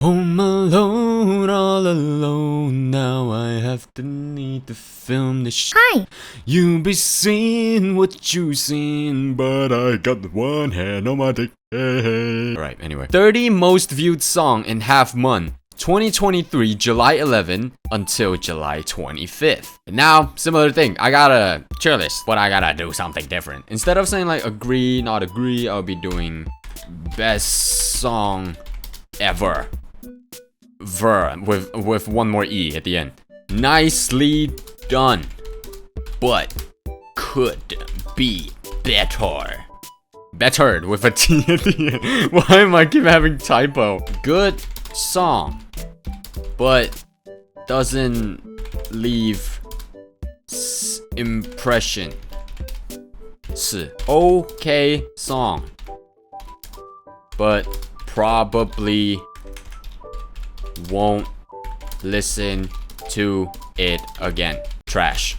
Home alone, all alone. Now I have to need to film this Hi. You be seeing what you seen, but I got one hand on my dick. Alright, anyway. 30 most viewed song in half month. 2023, July 11 until July 25th. Now, similar thing. I gotta cheer list, but I gotta do something different. Instead of saying like agree, not agree, I'll be doing best song ever. With one more E at the end. Nicely done, but could be better. Bettered with a T at the end. Why am I keep having typo? Good song, but doesn't leave impression. Okay song, but probably won't listen to it again. Trash.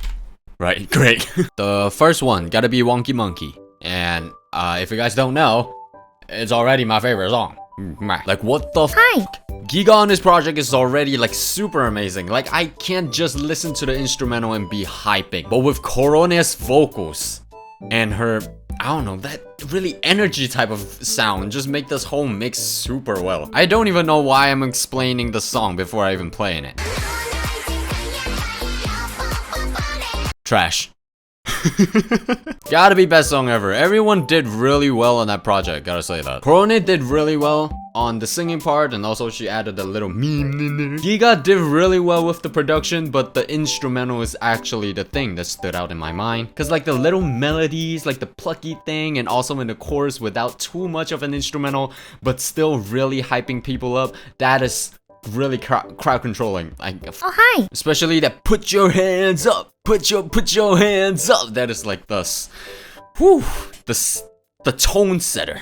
Right, great. The first one gotta be Wonky Monkey. And if you guys don't know, it's already my favorite song. Like, what the Hi. Giga on this project is already like super amazing. Like, I can't just listen to the instrumental and be hyping. But with Corone's vocals and her, I don't know, that really energy type of sound just make this whole mix super well. I don't even know why I'm explaining the song before I even playing it. Trash. Gotta be best song ever. Everyone did really well on that project, gotta say that. Korone did really well on the singing part, and also she added a little meme in there. Giga did really well with the production, but the instrumental is actually the thing that stood out in my mind. Cause like the little melodies, like the plucky thing, and also in the chorus without too much of an instrumental, but still really hyping people up, that is really crowd controlling. Like, Oh, hi. especially that put your hands up, put your hands up. That is like the tone setter.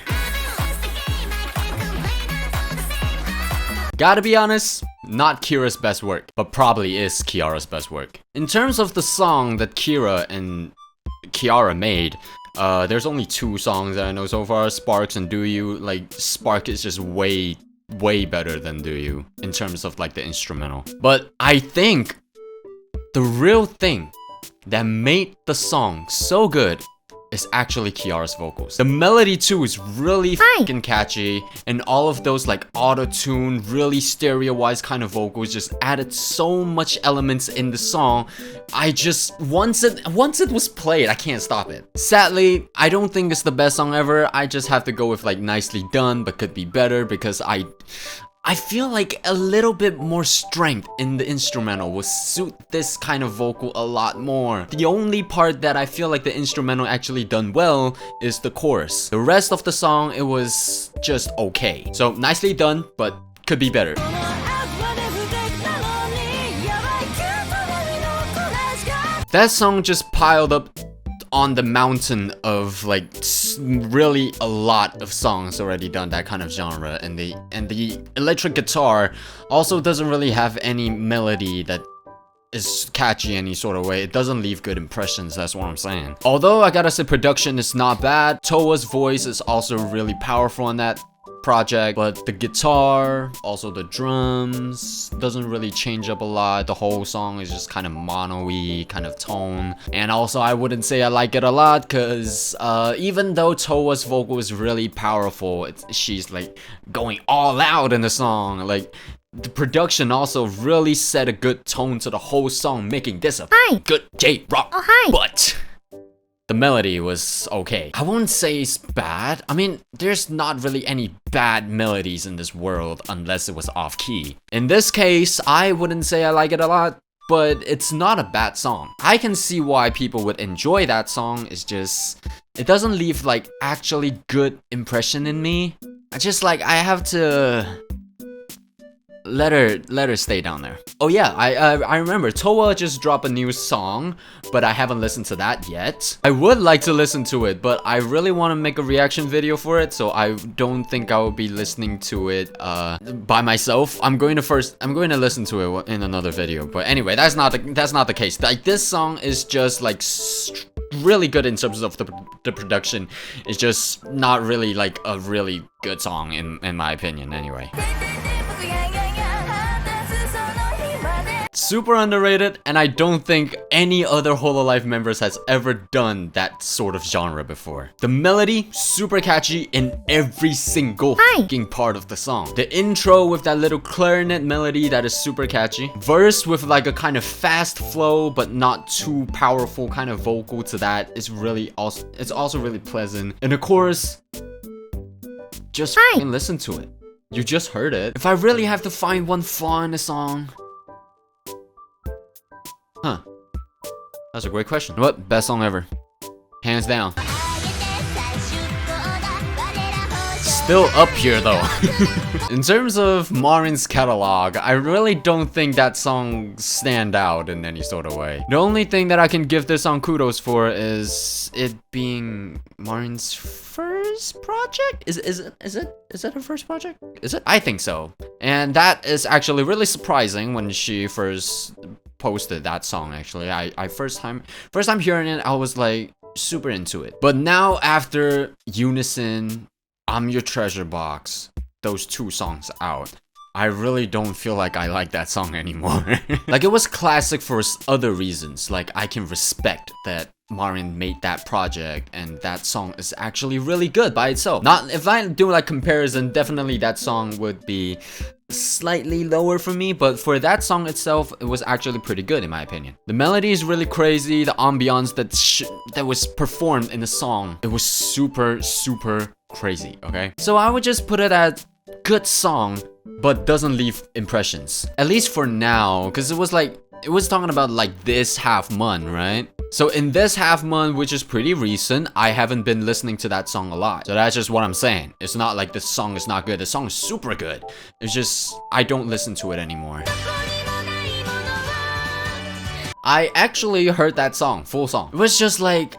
Gotta be honest, not Kira's best work, but probably is Kiara's best work. In terms of the song that Kira and Kiara made, there's only 2 songs that I know so far, Sparks and Do You. Like, Spark is just way better than Do You in terms of like the instrumental. But I think the real thing that made the song so good is actually Kiara's vocals. The melody too is really fucking catchy, and all of those like auto-tune, really stereo-wise kind of vocals just added so much elements in the song. I just, once it was played, I can't stop it. Sadly, I don't think it's the best song ever. I just have to go with like nicely done, but could be better, because I feel like a little bit more strength in the instrumental will suit this kind of vocal a lot more. The only part that I feel like the instrumental actually done well is the chorus. The rest of the song, it was just okay. So nicely done, but could be better. That song just piled up on the mountain of like really a lot of songs already done that kind of genre, and the electric guitar also doesn't really have any melody that is catchy any sort of way. It doesn't leave good impressions, that's what I'm saying. Although I gotta say production is not bad, Toa's voice is also really powerful on that project, but the guitar, also the drums, doesn't really change up a lot. The whole song is just kind of mono-y kind of tone, and also I wouldn't say I like it a lot, because even though Toa's vocal is really powerful, she's like going all out in the song. Like, the production also really set a good tone to the whole song, making this a good J-rock. Oh, hi. But the melody was okay. I won't say it's bad. I mean, there's not really any bad melodies in this world unless it was off-key. In this case, I wouldn't say I like it a lot, but it's not a bad song. I can see why people would enjoy that song. It's just, it doesn't leave like actually good impression in me. I have to let her stay down there. Oh yeah, I remember Toa just dropped a new song, but I haven't listened to that yet. I would like to listen to it, but I really want to make a reaction video for it, so I don't think I will be listening to it by myself. I'm going to listen to it in another video. But anyway, that's not the case. Like, this song is just like really good in terms of the production. It's just not really like a really good song in my opinion anyway. super underrated, and I don't think any other hololive members has ever done that sort of genre before. The melody, super catchy in every single fucking part of the song. The intro with that little clarinet melody that is super catchy. Verse with like a kind of fast flow, but not too powerful kind of vocal to that. It's also really pleasant. And the chorus, just fucking listen to it. You just heard it. If I really have to find one flaw in the song, that's a great question. What? Best song ever. Hands down. Still up here though. In terms of Marin's catalog, I really don't think that song stand out in any sort of way. The only thing that I can give this song kudos for is it being Marin's first project? Is it her first project? Is it? I think so. And that is actually really surprising when she first posted that song. Actually, I first time hearing it, I was like super into it. But now after Unison, I'm Your Treasure Box, those two songs out, I really don't feel like I like that song anymore. Like, it was classic for other reasons. Like, I can respect that Marin made that project and that song is actually really good by itself. Not if I do like comparison, definitely that song would be slightly lower for me, but for that song itself, it was actually pretty good in my opinion. The melody is really crazy. The ambiance that was performed in the song, it was super crazy. Okay, so I would just put it at good song, but doesn't leave impressions, at least for now, because it was talking about like this half month, right? So in this half month, which is pretty recent, I haven't been listening to that song a lot. So that's just what I'm saying. It's not like the song is not good. The song is super good. It's just I don't listen to it anymore. I actually heard that song, full song. It was just like,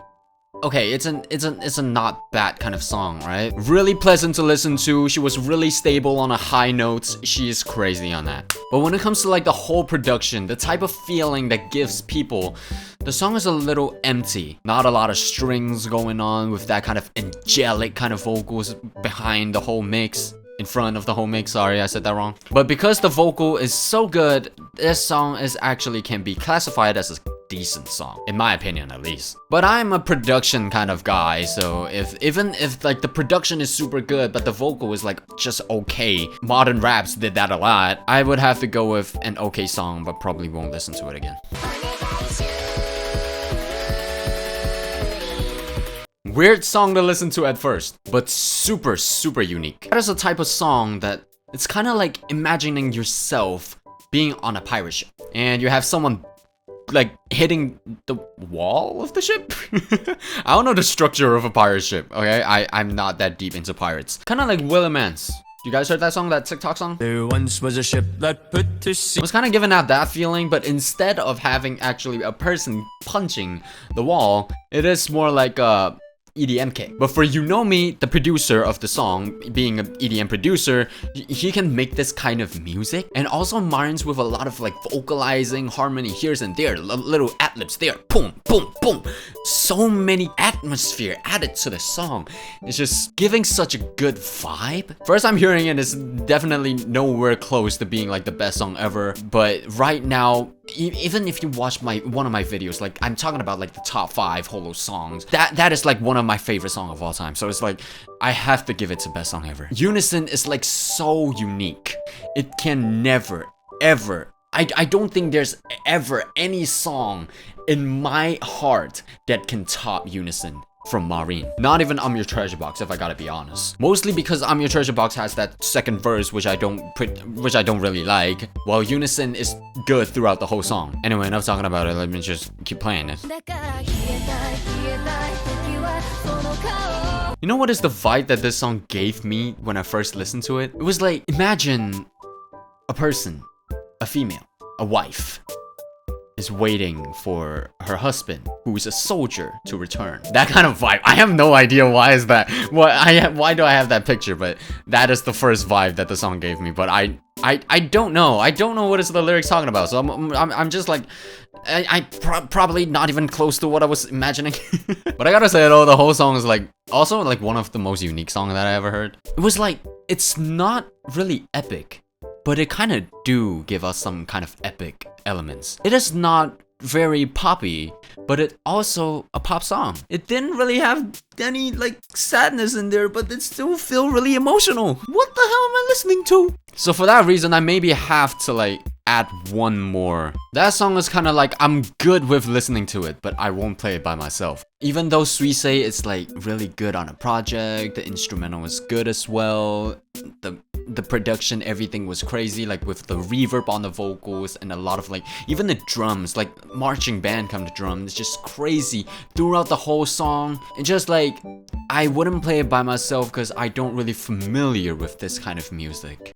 okay, it's a not bad kind of song, right? Really pleasant to listen to. She was really stable on a high note. She is crazy on that. But when it comes to like the whole production, the type of feeling that gives people, the song is a little empty. Not a lot of strings going on with that kind of angelic kind of vocals behind the whole mix. In front of the whole mix, sorry, I said that wrong. But because the vocal is so good, this song actually can be classified as a decent song, in my opinion at least. But I'm a production kind of guy, so even if like the production is super good but the vocal is like just okay, modern raps did that a lot, I would have to go with an okay song, but probably won't listen to it again. Weird song to listen to at first, but super unique. That is a type of song that it's kind of like imagining yourself being on a pirate ship and you have someone like hitting the wall of the ship. I don't know the structure of a pirate ship, okay? I'm not that deep into pirates. Kind of like Willie Mans. You guys heard that song, that TikTok song? There once was a ship that put to sea. I was kind of giving out that feeling, but instead of having actually a person punching the wall, it is more like a EDM kick. But for You Know Me, the producer of the song, being an EDM producer, he can make this kind of music. And also Marin's with a lot of like vocalizing, harmony here and there, little ad-libs there, boom, boom, boom. So many atmosphere added to the song. It's just giving such a good vibe. First time hearing it is definitely nowhere close to being like the best song ever. But right now, even if you watch one of my videos, like I'm talking about like the top 5 holo songs, that is like one of my favorite songs of all time. So it's like I have to give it to best song ever. Unison is like so unique. It can never ever, I don't think there's ever any song in my heart that can top Unison from Marin. Not even I'm Your Treasure Box, if I gotta be honest. Mostly because I'm Your Treasure Box has that second verse which I don't really like, while Unison is good throughout the whole song. Anyway, enough talking about it, let me just keep playing it. You know what is the vibe that this song gave me when I first listened to it? It was like, imagine a person, a female, a wife, is waiting for her husband, who is a soldier, to return. That kind of vibe. I have no idea why is that. Why do I have that picture? But that is the first vibe that the song gave me. But I don't know. I don't know what is the lyrics talking about. So I'm just like, probably not even close to what I was imagining. But I gotta say though, the whole song is like also like one of the most unique songs that I ever heard. It was like, it's not really epic. but it kind of do give us some kind of epic elements. It is not very poppy, but it also a pop song. It didn't really have any like sadness in there, but it still feel really emotional. What the hell am I listening to? So for that reason, I maybe have to like add one more. That song is kind of like, I'm good with listening to it, but I won't play it by myself. Even though Suisei is like really good on a project, the instrumental is good as well, the production, everything was crazy, like with the reverb on the vocals and a lot of like, even the drums, like marching band come to drum, it's just crazy throughout the whole song. And just like, I wouldn't play it by myself because I don't really familiar with this kind of music.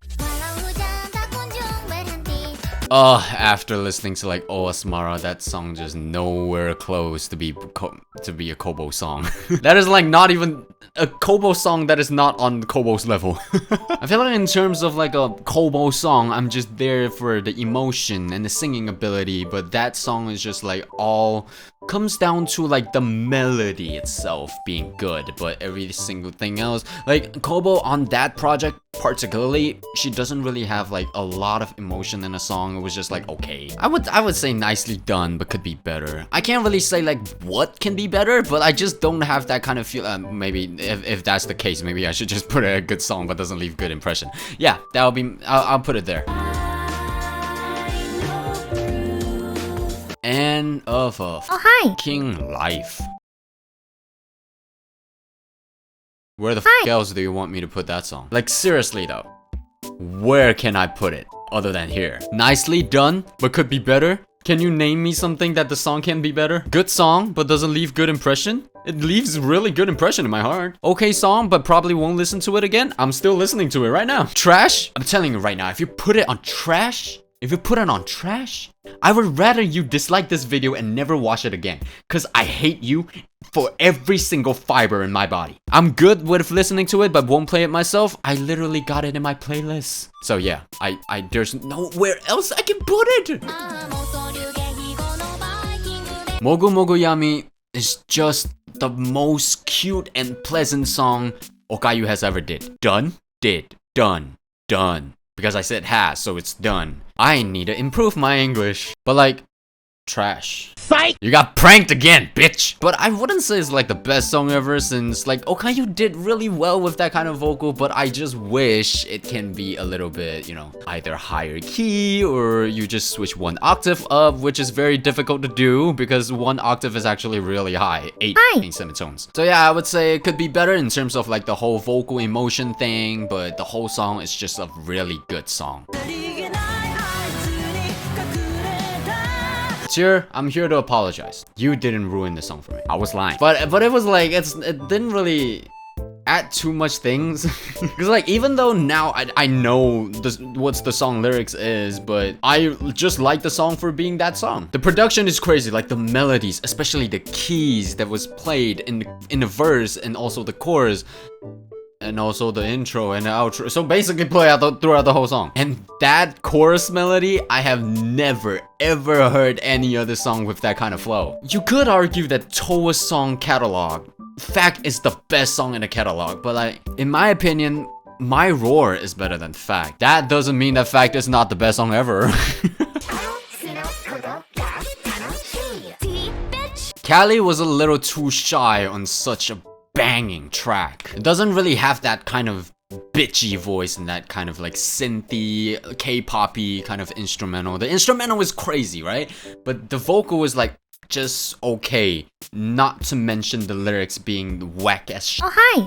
After listening to like Oh Asmara, that song just nowhere close to be a Kobo song. That is like not even a Kobo song that is not on Kobo's level. I feel like in terms of like a Kobo song, I'm just there for the emotion and the singing ability, but that song is just like all comes down to like the melody itself being good, but every single thing else, like Kobo on that project particularly, she doesn't really have like a lot of emotion in a song. It was just like, okay, I would say nicely done, but could be better. I can't really say like what can be better, but I just don't have that kind of feel. Maybe if that's the case, maybe I should just put a good song but doesn't leave good impression. Yeah, that'll be, I'll put it there. And of hi. King Life. Where the f else do you want me to put that song? Like seriously though, where can I put it other than here? Nicely done, but could be better. Can you name me something that the song can be better? Good song, but doesn't leave good impression? It leaves really good impression in my heart. Okay song, but probably won't listen to it again? I'm still listening to it right now. Trash? I'm telling you right now, if you put it on trash, I would rather you dislike this video and never watch it again. Cause I hate you for every single fiber in my body. I'm good with listening to it, but won't play it myself. I literally got it in my playlist. So yeah, there's nowhere else I can put it. Mogu Mogu Yami is just the most cute and pleasant song Okayu has ever did. Done. Because I said has, so it's done. I need to improve my English. But like, trash. Psych! You got pranked again, bitch! But I wouldn't say it's like the best song ever, since like Okayu did really well with that kind of vocal, but I just wish it can be a little bit, you know, either higher key or you just switch one octave up, which is very difficult to do because one octave is actually really high, 8 semitones. So yeah, I would say it could be better in terms of like the whole vocal emotion thing, but the whole song is just a really good song. Sure, I'm here to apologize. You didn't ruin the song for me. I was lying. But it was like, it didn't really add too much things. Because like, even though now I know what the song lyrics is, but I just like the song for being that song. The production is crazy, like the melodies, especially the keys that was played in the verse and also the chorus. And also the intro and the outro. So basically play out throughout the whole song. And that chorus melody, I have never ever heard any other song with that kind of flow. You could argue that Toa's song catalog, Fact is the best song in the catalog, but like, in my opinion, My Roar is better than Fact. That doesn't mean that Fact is not the best song ever. Callie was a little too shy on such a banging track. It doesn't really have that kind of bitchy voice and that kind of like synthy, K-poppy kind of instrumental. The instrumental is crazy, right? But the vocal is like just okay. Not to mention the lyrics being whack as shit. Oh, hi.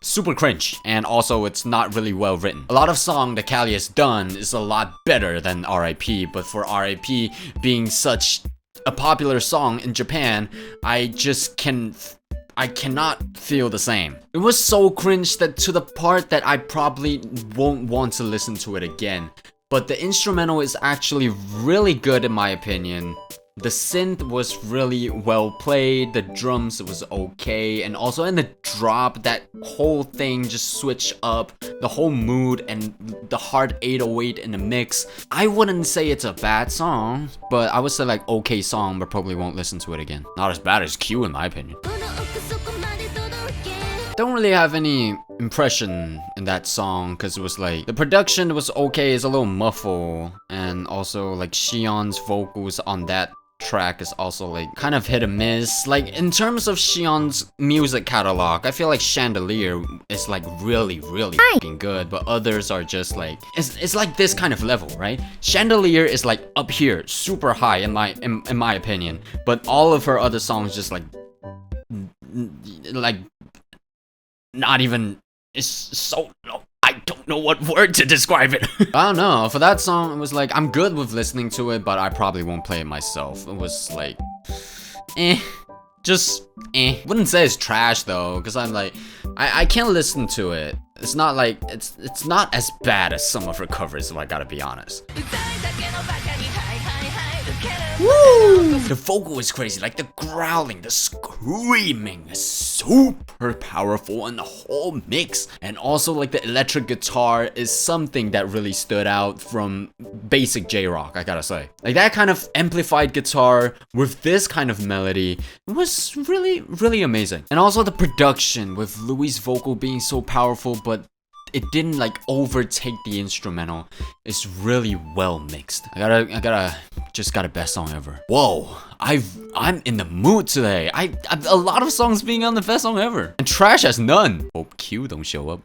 Super cringe, and also it's not really well written. A lot of song that Callie has done is a lot better than R.I.P., but for R.I.P. being such a popular song in Japan, I cannot feel the same. It was so cringe that to the part that I probably won't want to listen to it again. But the instrumental is actually really good in my opinion. The synth was really well played, the drums was okay, and also in the drop, that whole thing just switched up, the whole mood and the hard 808 in the mix. I wouldn't say it's a bad song, but I would say like okay song, but probably won't listen to it again. Not as bad as Q in my opinion. don't really have any impression in that song because it was like the production was okay, it's a little muffled, and also like Xi'an's vocals on that track is also like kind of hit and miss. Like in terms of Xi'an's music catalog, I feel like Chandelier is like really fucking good, but others are just like it's like this kind of level, right? Chandelier is like up here, super high in my opinion, but all of her other songs just like not even, it's so low. I don't know what word to describe it. I don't know, for that song, it was like, I'm good with listening to it, but I probably won't play it myself. It was like, just Wouldn't say it's trash though, because I'm like, I can't listen to it. It's not like, it's not as bad as some of her covers, if I gotta be honest. Woo! The vocal is crazy, like the growling, the screaming is super powerful in the whole mix. And also like the electric guitar is something that really stood out from basic J-rock, I gotta say. Like that kind of amplified guitar with this kind of melody was really amazing. And also the production with Louis' vocal being so powerful, but it didn't like overtake the instrumental. It's really well mixed. I gotta just got a best song ever. Whoa, I'm in the mood today. A lot of songs being on the best song ever, and trash has none. Hope Q don't show up.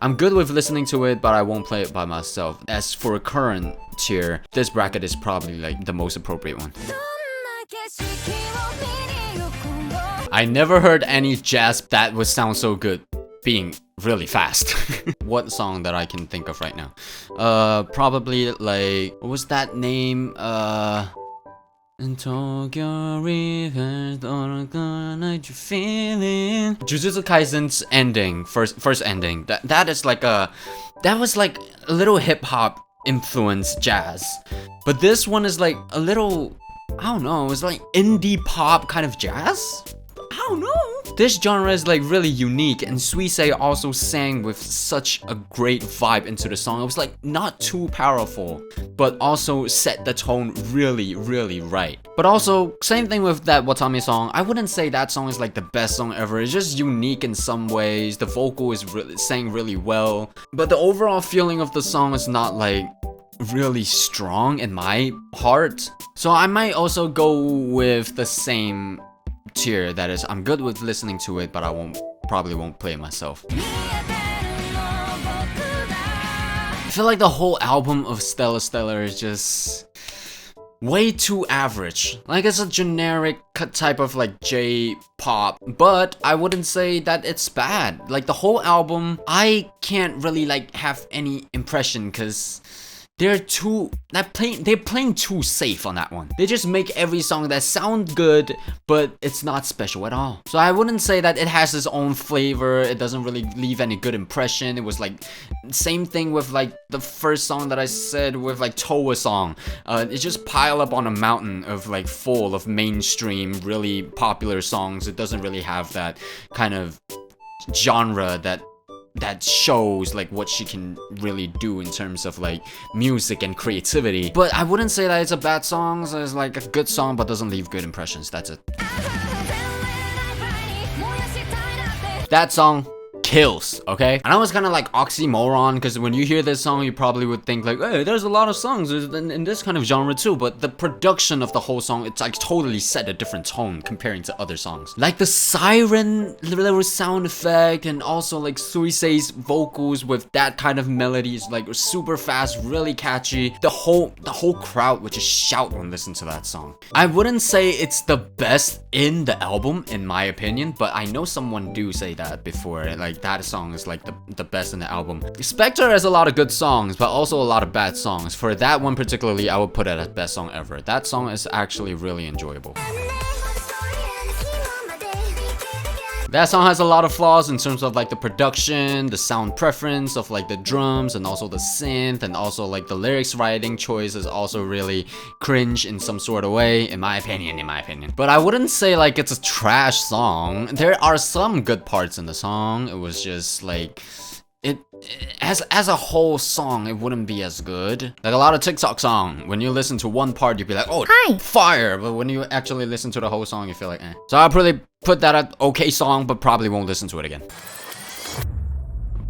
I'm good with listening to it, but I won't play it by myself. As for a current tier, this bracket is probably like the most appropriate one. I never heard any jazz that would sound so good being really fast. What song that I can think of right now? Probably like, what was that name? In Tokyo River, night you feeling. Jujutsu Kaisen's ending, first ending. That is like that was like a little hip hop influenced jazz, but this one is like a little, I don't know, it's like indie pop kind of jazz. I don't know. This genre is like really unique, and Suisei also sang with such a great vibe into the song. It was like not too powerful, but also set the tone really right. But also, same thing with that Watame song. I wouldn't say that song is like the best song ever. It's just unique in some ways. The vocal is sang really well, but the overall feeling of the song is not like really strong in my heart. So I might also go with the same tier, that is, I'm good with listening to it, but I probably won't play it myself. I feel like the whole album of Stellar Stellar is just way too average. Like it's a generic type of like J-pop, but I wouldn't say that it's bad. Like the whole album, I can't really like have any impression because they're playing too safe on that one. They just make every song that sound good, but it's not special at all. So I wouldn't say that it has its own flavor. It doesn't really leave any good impression. It was like same thing with like the first song that I said with like Toa song. It just pile up on a mountain of like full of mainstream, really popular songs. It doesn't really have that kind of genre that shows like what she can really do in terms of like music and creativity. But I wouldn't say that it's a bad song. So it's like a good song but doesn't leave good impressions. That's it. That song kills, okay? And I was kind of like oxymoron, because when you hear this song you probably would think like, hey, there's a lot of songs in this kind of genre too, but the production of the whole song, it's like totally set a different tone comparing to other songs. Like the siren little sound effect, and also like Suisei's vocals with that kind of melody is like super fast, really catchy. The whole crowd would just shout when listening to that song. I wouldn't say it's the best in the album in my opinion, but I know someone do say that before, like that song is like the best in the album. Spectre has a lot of good songs, but also a lot of bad songs. For that one particularly, I would put it as best song ever. That song is actually really enjoyable. That song has a lot of flaws in terms of like the production, the sound preference of like the drums, and also the synth, and also like the lyrics writing choice is also really cringe in some sort of way, in my opinion. But I wouldn't say like it's a trash song. There are some good parts in the song. It was just like, it as a whole song, it wouldn't be as good. Like a lot of TikTok song, when you listen to one part, you'd be like, oh, hi, fire. But when you actually listen to the whole song, you feel like, eh. So I'll probably put that at okay song, but probably won't listen to it again.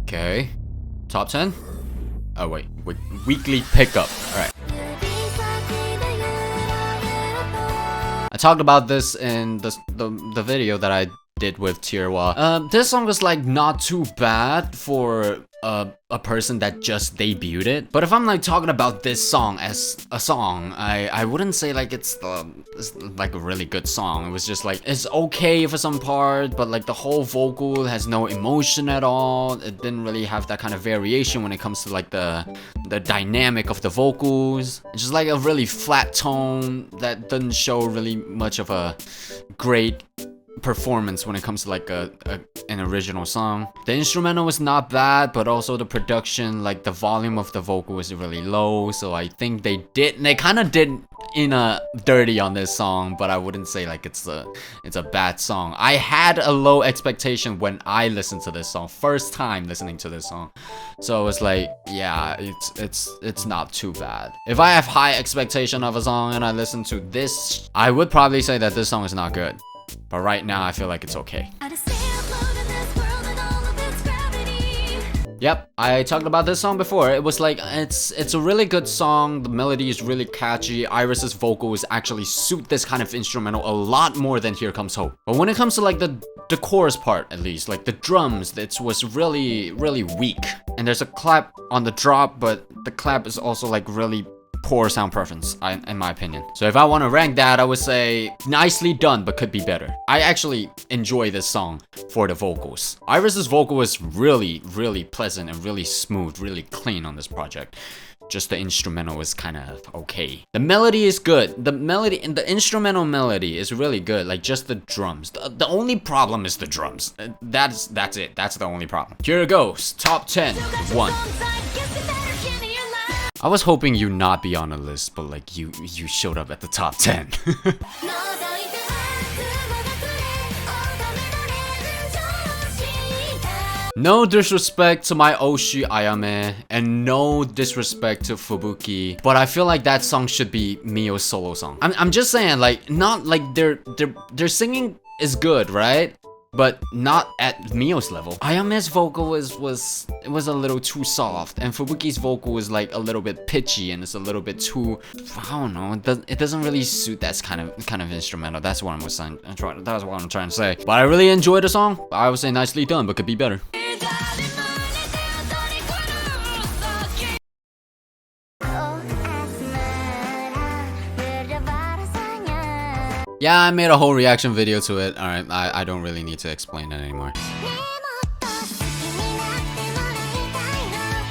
Okay, top 10. Oh wait, weekly pickup. All right. I talked about this in the video that I did with Tirwa. This song was like not too bad for a person that just debuted it. But if I'm like talking about this song as a song, I wouldn't say like it's like a really good song. It was just like it's okay for some part, but like the whole vocal has no emotion at all. It didn't really have that kind of variation when it comes to like the dynamic of the vocals. It's just like a really flat tone that doesn't show really much of a great performance when it comes to like an original song. The instrumental was not bad, but also the production, like the volume of the vocal was really low, so I think they kind of did in a dirty on this song, but I wouldn't say like it's a bad song. I had a low expectation when I listened to this song, first time listening to this song, so it's like, yeah, it's not too bad. If I have high expectation of a song and I listen to this, I would probably say that this song is not good. But right now, I feel like it's okay. Yep, I talked about this song before. It was like, it's a really good song. The melody is really catchy. Iris's vocals actually suit this kind of instrumental a lot more than Here Comes Hope. But when it comes to like the chorus part, at least, like the drums, it was really, really weak. And there's a clap on the drop, but the clap is also like really poor sound preference, in my opinion. So if I want to rank that, I would say nicely done, but could be better. I actually enjoy this song for the vocals. Iris's vocal is really, really pleasant and really smooth, really clean on this project. Just the instrumental is kind of okay. The melody is good. The melody and the instrumental melody is really good. Like just the drums. The only problem is the drums. That's it. That's the only problem. Here it goes. Top 10. 1. I was hoping you not be on the list, but like you showed up at the top 10. No disrespect to my Oshi Ayame, and no disrespect to Fubuki, but I feel like that song should be Mio's solo song. I'm just saying, like, not like their singing is good, right? But not at Mio's level. Ayame's vocal was a little too soft, and Fubuki's vocal is like a little bit pitchy, and it's a little bit too, I don't know, it doesn't really suit that kind of instrumental. That's what that's what I'm trying to say. But I really enjoyed the song. I would say nicely done, but could be better. Yeah, I made a whole reaction video to it. Alright, I don't really need to explain it anymore.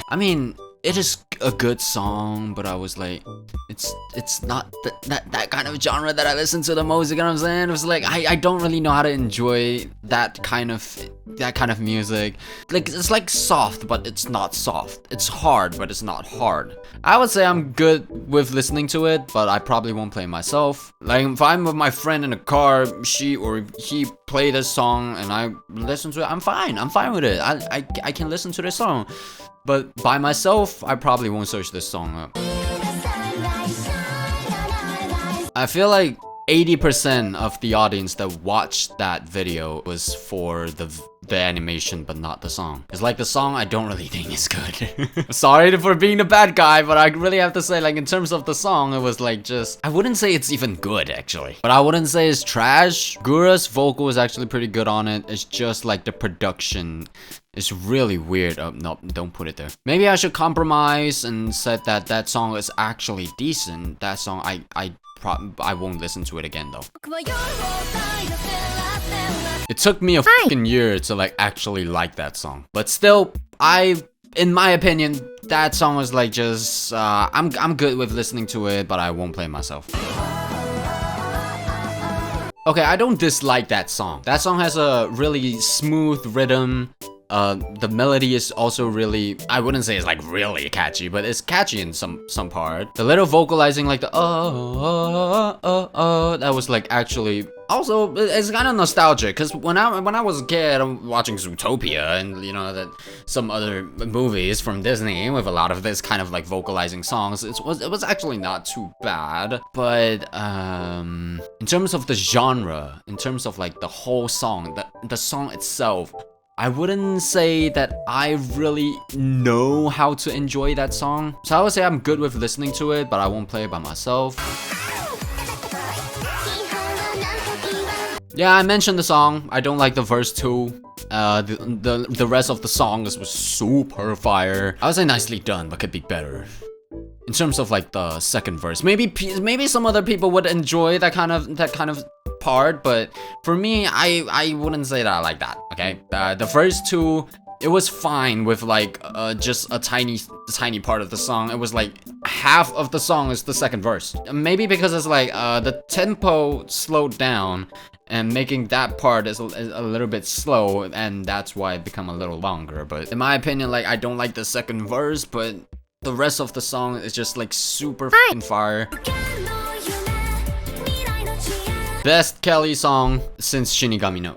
I mean, it is a good song, but I was like, it's not that kind of genre that I listen to the most, you know what I'm saying? It was like, I don't really know how to enjoy that kind of music. Like, it's like soft, but it's not soft. It's hard, but it's not hard. I would say I'm good with listening to it, but I probably won't play myself. Like, if I'm with my friend in a car, she or he play this song and I listen to it, I'm fine with it. I can listen to this song. But by myself, I probably won't search this song up. I feel like 80% of the audience that watched that video was for the animation, but not the song. It's like the song I don't really think is good. Sorry for being the bad guy, but I really have to say, like, in terms of the song, it was like just, I wouldn't say it's even good actually, but I wouldn't say it's trash. Gura's vocal is actually pretty good on it. It's just like the production is really weird. Oh, no, don't put it there. Maybe I should compromise and said that song is actually decent. That song, I won't listen to it again though. It took me a fucking year to like actually like that song, but still, in my opinion, that song was like just I'm good with listening to it, but I won't play it myself. Okay, I don't dislike that song. That song has a really smooth rhythm. The melody is also really, I wouldn't say it's like really catchy, but it's catchy in some part. The little vocalizing, like the that was like actually also it's kind of nostalgic, because when I was a kid, I'm watching Zootopia and you know that some other movies from Disney with a lot of this kind of like vocalizing songs. It was actually not too bad, but in terms of the genre, in terms of like the whole song, the song itself, I wouldn't say that I really know how to enjoy that song. So I would say I'm good with listening to it, but I won't play it by myself. Yeah, I mentioned the song. I don't like the verse too. The rest of the song was super fire. I would say nicely done, but could be better. In terms of like the second verse, maybe some other people would enjoy that kind of part, but for me, I wouldn't say that I like that. Okay, the first two, it was fine with like just a tiny part of the song. It was like half of the song is the second verse. Maybe because it's like the tempo slowed down and making that part is a little bit slow, and that's why it become a little longer. But in my opinion, like I don't like the second verse, but the rest of the song is just like super f***ing fire. Best Kelly song since Shinigami no.